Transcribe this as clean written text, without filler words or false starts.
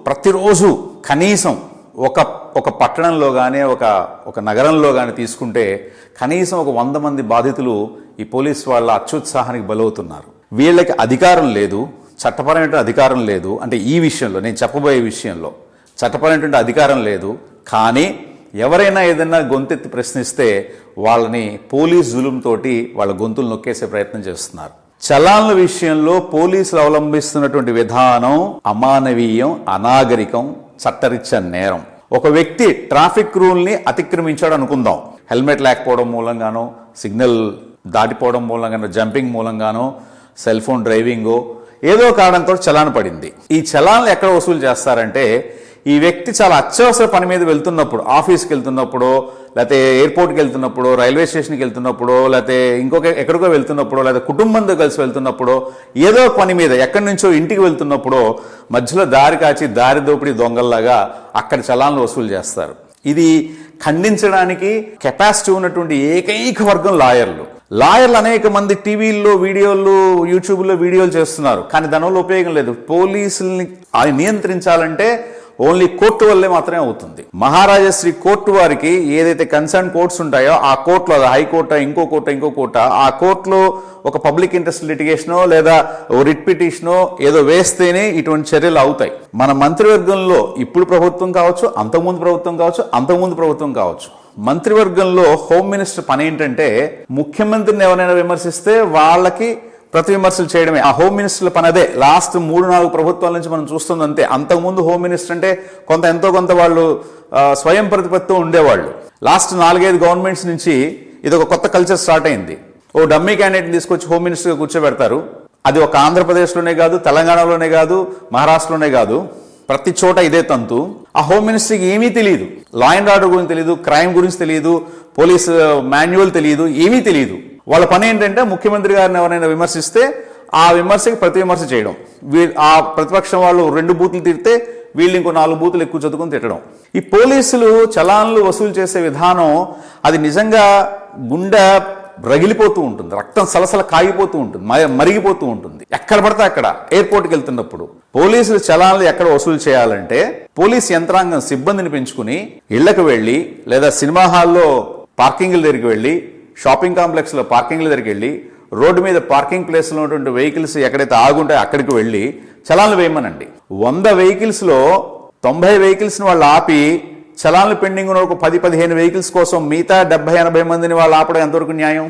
ప్రతిరోజు కనీసం ఒక పట్టణంలో కానీ ఒక నగరంలో కానీ తీసుకుంటే కనీసం ఒక 100 మంది బాధితులు ఈ పోలీస్ వాళ్ళ అత్యుత్సాహానికి బలవుతున్నారు. వీళ్ళకి అధికారం లేదు, చట్టపరమైన అధికారం లేదు. అంటే ఈ విషయంలో నేను చెప్పబోయే విషయంలో చట్టపరమైనటువంటి అధికారం లేదు. కానీ ఎవరైనా ఏదైనా గొంతెత్తి ప్రశ్నిస్తే వాళ్ళని పోలీస్ జులుంతోటి వాళ్ళ గొంతులు నొక్కేసే ప్రయత్నం చేస్తున్నారు. చలాన్ల విషయంలో పోలీసులు అవలంబిస్తున్నటువంటి విధానం అమానవీయం, అనాగరికం, చట్టరీత్యా నేరం. ఒక వ్యక్తి ట్రాఫిక్ రూల్ని అతిక్రమించాడు అనుకుందాం. హెల్మెట్ లేకపోవడం మూలంగానో, సిగ్నల్ దాటిపోవడం మూలంగానో, జంపింగ్ మూలంగానో, సెల్ ఫోన్ డ్రైవింగో ఏదో కారణంతో చలాన్ పడింది. ఈ చలాన్లు ఎక్కడ వసూలు చేస్తారంటే ఈ వ్యక్తి చాలా అత్యవసర పని మీద వెళ్తున్నప్పుడు, ఆఫీస్కి వెళ్తున్నప్పుడు, లేకపోతే ఎయిర్పోర్ట్కి వెళ్తున్నప్పుడు, రైల్వే స్టేషన్కి వెళ్తున్నప్పుడు, లేకపోతే ఎక్కడికో వెళ్తున్నప్పుడు, లేదా కుటుంబంతో కలిసి వెళ్తున్నప్పుడు, ఏదో పని మీద ఎక్కడి నుంచో ఇంటికి వెళ్తున్నప్పుడు మధ్యలో దారి కాచి దారి దోపిడీ దొంగల్లాగా అక్కడ చలాన్లు వసూలు చేస్తారు. ఇది ఖండించడానికి కెపాసిటీ ఉన్నటువంటి ఏకైక వర్గం లాయర్లు అనేక మంది టీవీల్లో వీడియోలు, యూట్యూబ్లో వీడియోలు చేస్తున్నారు. కానీ దానివల్ల ఉపయోగం లేదు. పోలీసుల్ని నియంత్రించాలంటే ఓన్లీ కోర్టు వల్లే మాత్రమే అవుతుంది. మహారాజశ్రీ కోర్టు వారికి ఏదైతే కన్సర్న్ కోర్ట్స్ ఉంటాయో ఆ కోర్టులో, అది హైకోర్టు, ఇంకో కోర్టు, ఆ కోర్టులో ఒక పబ్లిక్ ఇంట్రెస్ట్ లిటిగేషనో లేదా రిట్ పిటిషనో ఏదో వేస్తేనే ఇటువంటి చర్యలు అవుతాయి. మన మంత్రివర్గంలో ఇప్పుడు ప్రభుత్వం కావచ్చు, అంతకుముందు ప్రభుత్వం కావచ్చు, మంత్రివర్గంలో హోమ్ మినిస్టర్ పని ఏంటంటే ముఖ్యమంత్రిని ఎవరైనా విమర్శిస్తే వాళ్ళకి ప్రతి విమర్శలు చేయడమే. ఆ హోమ్ మినిస్టర్ల పని అదే. లాస్ట్ 3-4 ప్రభుత్వాల నుంచి మనం చూస్తుంది అంతే. అంతకుముందు హోమ్ మినిస్టర్ అంటే ఎంతో కొంత వాళ్ళు స్వయం ప్రతిపత్తితో ఉండేవాళ్ళు. లాస్ట్ 4-5 గవర్నమెంట్స్ నుంచి ఇది ఒక కొత్త కల్చర్ స్టార్ట్ అయింది. ఓ డమ్మీ క్యాండిడేట్ని తీసుకొచ్చి హోమ్ మినిస్టర్గా కూర్చోబెడతారు. అది ఒక ఆంధ్రప్రదేశ్లోనే కాదు, తెలంగాణలోనే కాదు, మహారాష్ట్రలోనే కాదు, ప్రతి చోట ఇదే తంతు. ఆ హోమ్ మినిస్టర్కి ఏమీ తెలియదు, లా అండ్ ఆర్డర్ గురించి తెలియదు, క్రైమ్ గురించి తెలియదు, పోలీస్ మాన్యువల్ తెలియదు, ఏమీ తెలియదు. వాళ్ళ పని ఏంటంటే ముఖ్యమంత్రి గారిని ఎవరైనా విమర్శిస్తే ఆ విమర్శకి ప్రతి విమర్శ చేయడం. ఆ ప్రతిపక్షం వాళ్ళు 2 బూతులు తిడితే వీళ్ళు ఇంకో 4 బూతులు ఎక్కువ చదువుకొని తిట్టడం. ఈ పోలీసులు చలాన్లు వసూలు చేసే విధానం అది నిజంగా గుండె రగిలిపోతూ ఉంటుంది, రక్తం సలసల కాగిపోతూ ఉంటుంది, మరిగిపోతూ ఉంటుంది. ఎక్కడ పడితే అక్కడ ఎయిర్పోర్ట్కి వెళ్తున్నప్పుడు పోలీసులు చలాన్లు ఎక్కడ వసూలు చేయాలంటే పోలీస్ యంత్రాంగం సిబ్బందిని పెంచుకుని ఇళ్లకు వెళ్ళి, లేదా సినిమా హాల్లో పార్కింగ్ల దగ్గరికి వెళ్ళి, షాపింగ్ కాంప్లెక్స్లో పార్కింగ్ల దగ్గరికి వెళ్ళి, రోడ్డు మీద పార్కింగ్ ప్లేస్లో ఉన్నటువంటి వెహికల్స్ ఎక్కడైతే ఆగుంటాయో అక్కడికి వెళ్ళి చలాన్లు వేయమనండి. 100 వెహికల్స్లో 90 వెహికల్స్ని వాళ్ళు ఆపి చలాన్లు పెండింగ్ ఉన్న ఒక 10-15 వెహికల్స్ కోసం మిగతా 70-80 మందిని వాళ్ళు ఆపడం ఎంతవరకు న్యాయం?